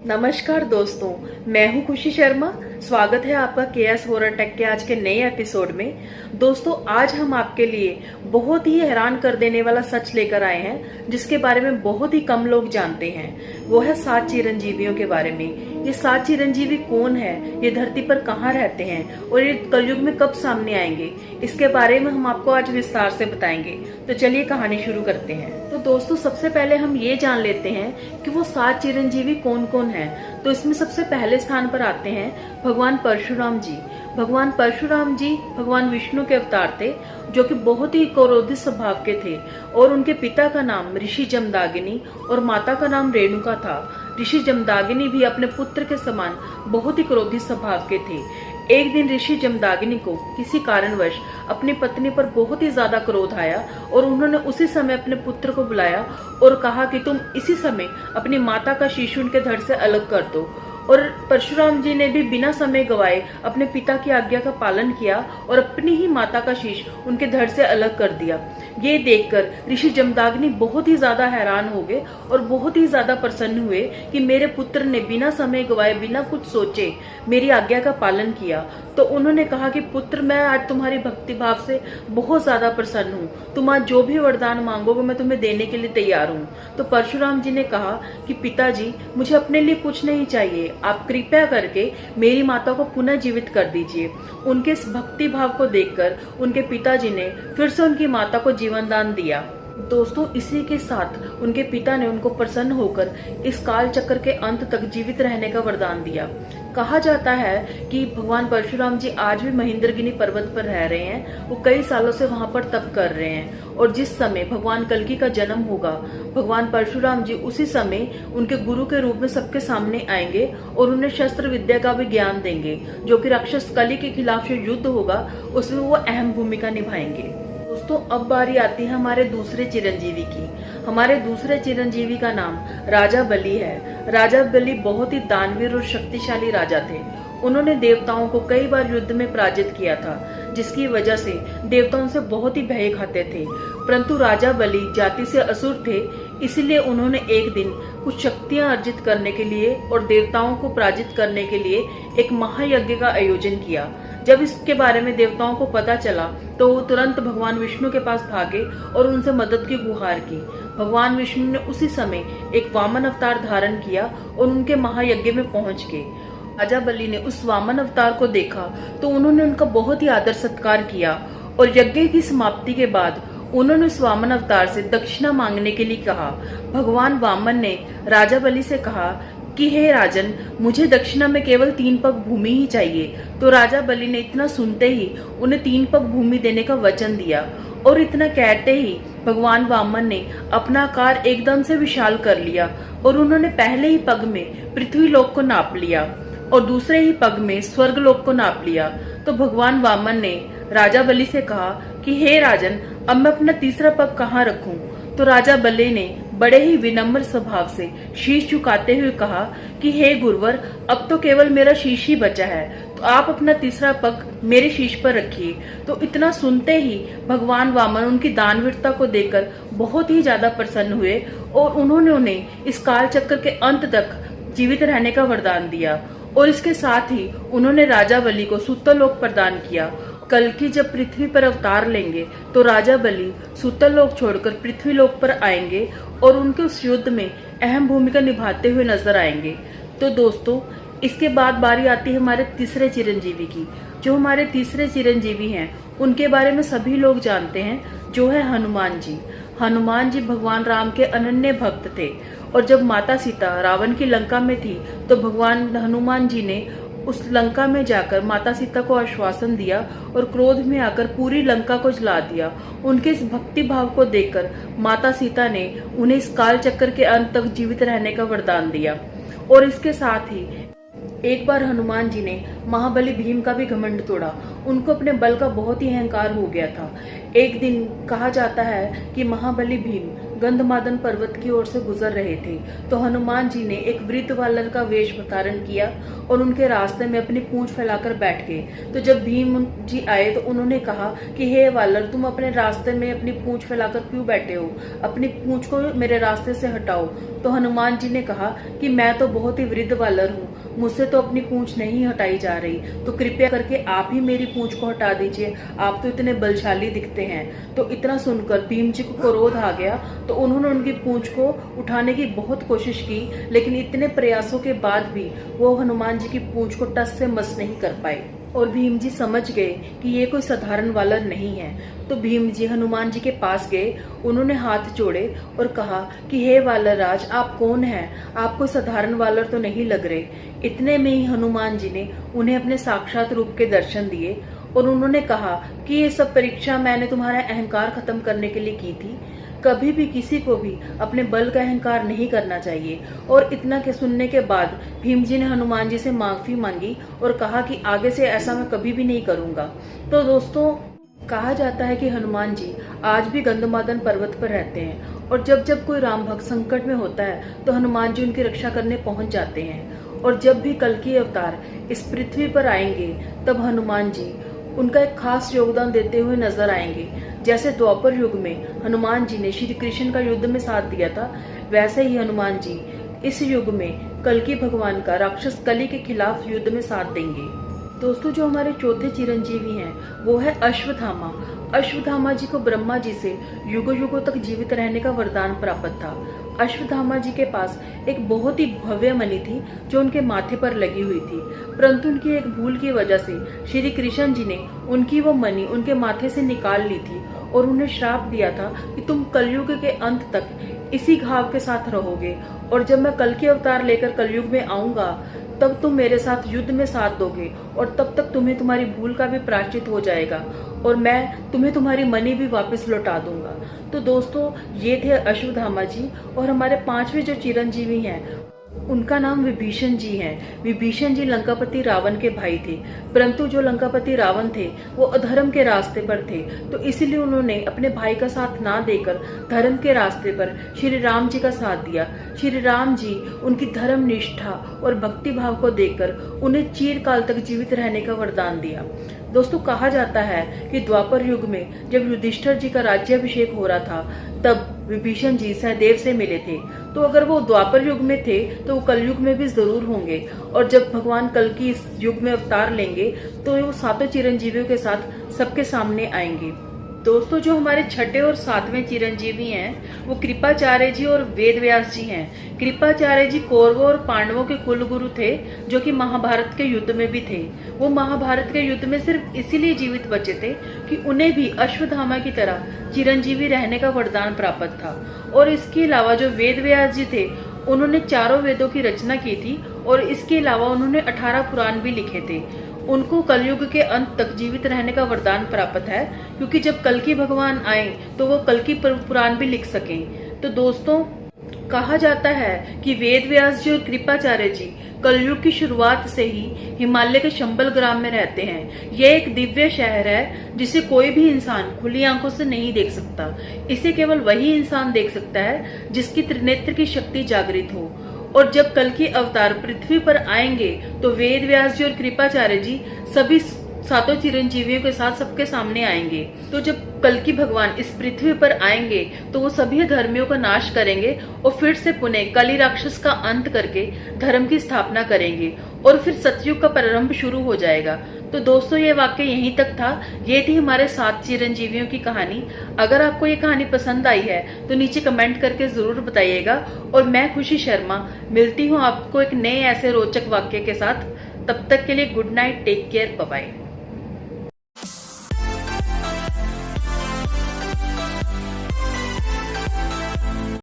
नमस्कार दोस्तों, मैं हूं खुशी शर्मा। स्वागत है आपका केएस हॉरर टेक के आज के नए एपिसोड में। दोस्तों, आज हम आपके लिए बहुत ही हैरान कर देने वाला सच लेकर आए हैं जिसके बारे में बहुत ही कम लोग जानते हैं। वो है 7 चिरंजीवियों के बारे में। ये 7 चिरंजीवी कौन है, ये धरती पर कहाँ रहते हैं और ये कलयुग में कब सामने आएंगे, इसके बारे में हम आपको आज विस्तार से बताएंगे। तो चलिए कहानी शुरू करते हैं। तो दोस्तों, सबसे पहले हम ये जान लेते हैं कि वो 7 चिरंजीवी कौन कौन हैं। तो इसमें सबसे पहले स्थान पर आते हैं भगवान परशुराम जी। भगवान परशुराम जी भगवान विष्णु के अवतार थे, जो कि बहुत ही क्रोधित स्वभाव के थे। और उनके पिता का नाम ऋषि जमदाग्नि और माता का नाम रेणुका था। ऋषि जमदाग्नि भी अपने पुत्र के समान बहुत ही क्रोधित स्वभाव के थे। एक दिन ऋषि जमदाग्नि को किसी कारणवश अपनी पत्नी पर बहुत ही ज्यादा क्रोध आया और उन्होंने उसी समय अपने पुत्र को बुलाया और कहा कि तुम इसी समय अपनी माता का शीश उनके धड़ से अलग कर दो। और परशुराम जी ने भी बिना समय गवाए अपने पिता की आज्ञा का पालन किया और अपनी ही माता का शीश उनके धड़ से अलग कर दिया। ये देखकर ऋषि जमदाग्नि बहुत ही ज्यादा हैरान हो गए और बहुत ही ज्यादा प्रसन्न हुए कि मेरे पुत्र ने बिना समय गवाए, बिना कुछ सोचे मेरी आज्ञा का पालन किया। तो उन्होंने कहा कि पुत्र, मैं आज तुम्हारी भक्ति भाव से बहुत ज्यादा प्रसन्न हूँ। तुम आज जो भी वरदान मांगोगे मैं तुम्हें देने के लिए तैयार हूँ। तो परशुराम जी ने कहा कि पिताजी, मुझे अपने लिए कुछ नहीं चाहिए, आप कृपया करके मेरी माता को पुनः जीवित कर दीजिए। उनके इस भक्ति भाव को देखकर उनके पिताजी ने फिर से उनकी माता को जीवन दान दिया। दोस्तों, इसी के साथ उनके पिता ने उनको प्रसन्न होकर इस काल चक्र के अंत तक जीवित रहने का वरदान दिया। कहा जाता है कि भगवान परशुराम जी आज भी महेंद्रगिरी पर्वत पर रह रहे हैं। वो कई सालों से वहां पर तप कर रहे हैं और जिस समय भगवान कल्कि का जन्म होगा, भगवान परशुराम जी उसी समय उनके गुरु के रूप में सबके सामने आएंगे और उन्हें शस्त्र विद्या का भी ज्ञान देंगे। जो कि राक्षस कलि के खिलाफ जो युद्ध होगा उसमें वो अहम भूमिका निभाएंगे। दोस्तों, अब बारी आती है हमारे दूसरे चिरंजीवी की। हमारे दूसरे चिरंजीवी का नाम राजा बलि है। राजा बलि बहुत ही दानवीर और शक्तिशाली राजा थे। उन्होंने देवताओं को कई बार युद्ध में पराजित किया था, जिसकी वजह से देवता उनसे बहुत ही भय खाते थे। परंतु राजा बलि जाति से असुर थे, इसलिए उन्होंने एक दिन कुछ शक्तियां अर्जित करने के लिए और देवताओं को पराजित करने के लिए एक महायज्ञ का आयोजन किया। जब इसके बारे में देवताओं को पता चला तो वो तुरंत भगवान विष्णु के पास भागे और उनसे मदद की गुहार की। भगवान विष्णु ने उसी समय एक वामन अवतार धारण किया और उनके महायज्ञ में पहुंच गए। राजा बलि ने उस वामन अवतार को देखा तो उन्होंने उनका बहुत ही आदर सत्कार किया और यज्ञ की समाप्ति के बाद उन्होंने उस वामन अवतार से दक्षिणा मांगने के लिए कहा। भगवान वामन ने राजा बलि से कहा कि हे राजन, मुझे दक्षिणा में केवल 3 पग भूमि ही चाहिए। तो राजा बलि ने इतना सुनते ही उन्हें 3 पग भूमि देने का वचन दिया। और इतना कहते ही भगवान वामन ने अपना आकार एकदम से विशाल कर लिया और उन्होंने पहले ही पग में पृथ्वी लोक को नाप लिया और दूसरे ही पग में स्वर्ग लोक को नाप लिया। तो भगवान वामन ने राजा बलि से कहा कि हे राजन, अब मैं अपना तीसरा पग कहाँ रखूं? तो राजा बलि ने बड़े ही विनम्र स्वभाव से शीश झुकाते हुए कहा कि हे गुरुवर, अब तो केवल मेरा शीश ही बचा है, तो आप अपना तीसरा पग मेरे शीश पर रखिए। तो इतना सुनते ही भगवान वामन उनकी दानवीरता को देखकर बहुत ही ज्यादा प्रसन्न हुए और उन्होंने उन्हें इस काल चक्र के अंत तक जीवित रहने का वरदान दिया। और इसके साथ ही उन्होंने राजा बलि को सुतलोक प्रदान किया। कल्कि जब पृथ्वी पर अवतार लेंगे तो राजा बलि सुतलोक छोड़कर पृथ्वी लोक पर आएंगे और उनके उस युद्ध में अहम भूमिका निभाते हुए नजर आएंगे। तो दोस्तों, इसके बाद बारी आती है हमारे तीसरे चिरंजीवी की। जो हमारे तीसरे चिरंजीवी हैं उनके बारे में सभी लोग जानते हैं, जो है हनुमान जी। हनुमान जी भगवान राम के अनन्य भक्त थे और जब माता सीता रावण की लंका में थी तो भगवान हनुमान जी ने उस लंका में जाकर माता सीता को आश्वासन दिया और क्रोध में आकर पूरी लंका को जला दिया। उनके इस भक्ति भाव को देखकर माता सीता ने उन्हें इस काल चक्र के अंत तक जीवित रहने का वरदान दिया। और इसके साथ ही एक बार हनुमान जी ने महाबली भीम का भी घमंड तोड़ा। उनको अपने बल का बहुत ही अहंकार हो गया था। एक दिन कहा जाता है कि महाबली भीम गंधमादन पर्वत की ओर से गुजर रहे थे तो हनुमान जी ने एक वृद्ध वानर का वेश धारण किया और उनके रास्ते में अपनी पूंछ फैलाकर बैठ गए। तो जब भीम जी आए तो उन्होंने कहा कि हे वानर, तुम अपने रास्ते में अपनी पूंछ फैलाकर क्यों बैठे हो? अपनी पूंछ को मेरे रास्ते से हटाओ। तो हनुमान जी ने कहा कि मैं तो बहुत ही वृद्ध वानर हूँ, मुझसे तो अपनी पूंछ नहीं हटाई जा रही, तो कृपया करके आप ही मेरी पूंछ को हटा दीजिए, आप तो इतने बलशाली दिखते हैं। तो इतना सुनकर भीम जी को क्रोध आ गया तो उन्होंने उनकी पूंछ को उठाने की बहुत कोशिश की, लेकिन इतने प्रयासों के बाद भी वो हनुमान जी की पूंछ को टस से मस नहीं कर पाए। और भीम जी समझ गए कि ये कोई साधारण वानर नहीं है। तो भीम जी हनुमान जी के पास गए, उन्होंने हाथ जोड़े और कहा कि हे वानर राज, आप कौन हैं? आप कोई साधारण वानर तो नहीं लग रहे। इतने में ही हनुमान जी ने उन्हें अपने साक्षात रूप के दर्शन दिए और उन्होंने कहा कि ये सब परीक्षा मैंने तुम्हारा अहंकार खत्म करने के लिए की थी। कभी भी किसी को भी अपने बल का अहंकार नहीं करना चाहिए। और इतना के सुनने के बाद भीम जी ने हनुमान जी से माफी मांगी और कहा कि आगे से ऐसा मैं कभी भी नहीं करूंगा। तो दोस्तों, कहा जाता है कि हनुमान जी आज भी गंधमादन पर्वत पर रहते हैं और जब जब कोई राम भक्त संकट में होता है तो हनुमान जी उनकी रक्षा करने पहुंच जाते हैं। और जब भी कल्कि अवतार इस पृथ्वी पर आएंगे तब हनुमान जी उनका एक खास योगदान देते हुए नजर आएंगे। जैसे द्वापर युग में हनुमान जी ने श्री कृष्ण का युद्ध में साथ दिया था, वैसे ही हनुमान जी इस युग में कल्कि भगवान का राक्षस कली के खिलाफ युद्ध में साथ देंगे। दोस्तों, जो हमारे चौथे चिरंजीवी हैं वो है अश्वत्थामा। अश्वत्थामा जी को ब्रह्मा जी से युगों युगों तक जीवित रहने का वरदान प्राप्त था। अश्वत्थामा जी के पास एक बहुत ही भव्य मणि थी जो उनके माथे पर लगी हुई थी, परंतु उनकी एक भूल की वजह से श्री कृष्ण जी ने उनकी वो मणि उनके माथे से निकाल ली थी और उन्हें श्राप दिया था कि तुम कलयुग के अंत तक इसी घाव के साथ रहोगे और जब मैं कल्कि अवतार लेकर कलयुग में आऊंगा तब तुम मेरे साथ युद्ध में साथ दोगे और तब तक तुम्हें तुम्हारी भूल का भी प्रायश्चित हो जाएगा और मैं तुम्हें तुम्हारी मनी भी वापस लौटा दूंगा। तो दोस्तों, ये थे अश्वत्थामा जी। और हमारे पांचवे जो चिरंजीवी हैं उनका नाम विभीषण जी है। विभीषण जी लंकापति रावण के भाई थे, परंतु जो लंकापति रावण थे वो अधर्म के रास्ते पर थे, तो इसीलिए उन्होंने अपने भाई का साथ ना देकर धर्म के रास्ते पर श्री राम जी का साथ दिया। श्री राम जी उनकी धर्म निष्ठा और भक्ति भाव को देखकर उन्हें चिरकाल तक जीवित रहने का वरदान दिया। दोस्तों, कहा जाता है कि द्वापर युग में जब युधिष्ठिर जी का राज्याभिषेक हो रहा था तब विभीषण जी सहदेव से मिले थे। तो अगर वो द्वापर युग में थे तो वो कलयुग में भी जरूर होंगे और जब भगवान कल्कि इस युग में अवतार लेंगे तो वो सातों चिरंजीवियों के साथ सबके सामने आएंगे। दोस्तों, जो हमारे छठे और सातवें चिरंजीवी हैं वो कृपाचार्य जी और वेद व्यास जी हैं। कृपाचार्य जी कौरवों और पांडवों के कुल गुरु थे जो कि महाभारत के युद्ध में भी थे। वो महाभारत के युद्ध में सिर्फ इसीलिए जीवित बचे थे कि उन्हें भी अश्वत्थामा की तरह चिरंजीवी रहने का वरदान प्राप्त था। और इसके अलावा जो वेद व्यास जी थे उन्होंने चारों वेदों की रचना की थी और इसके अलावा उन्होंने 18 पुराण भी लिखे थे। उनको कलयुग के अंत तक जीवित रहने का वरदान प्राप्त है क्योंकि जब कल्कि भगवान आए तो वो कल्कि पुराण भी लिख सकें। तो दोस्तों, कहा जाता है कि वेद व्यास जी और कृपाचार्य जी कलयुग की शुरुआत से ही हिमालय के शंबल ग्राम में रहते हैं। यह एक दिव्य शहर है जिसे कोई भी इंसान खुली आंखों से नहीं देख सकता। इसे केवल वही इंसान देख सकता है जिसकी त्रिनेत्र की शक्ति जागृत हो। और जब कल्कि अवतार पृथ्वी पर आएंगे तो वेद व्यास जी और कृपाचार्य जी सभी सातों चिरंजीवियों के साथ सबके सामने आएंगे। तो जब कल्कि भगवान इस पृथ्वी पर आएंगे तो वो सभी धर्मियों का नाश करेंगे और फिर से पुनः कली राक्षस का अंत करके धर्म की स्थापना करेंगे और फिर सतयुग का प्रारंभ शुरू हो जाएगा। तो दोस्तों, ये वाक्य यहीं तक था। ये थी हमारे 7 चिरंजीवियों की कहानी। अगर आपको ये कहानी पसंद आई है तो नीचे कमेंट करके जरूर बताइएगा। और मैं खुशी शर्मा मिलती हूँ आपको एक नए ऐसे रोचक वाक्य के साथ। तब तक के लिए good night, take care, bye bye.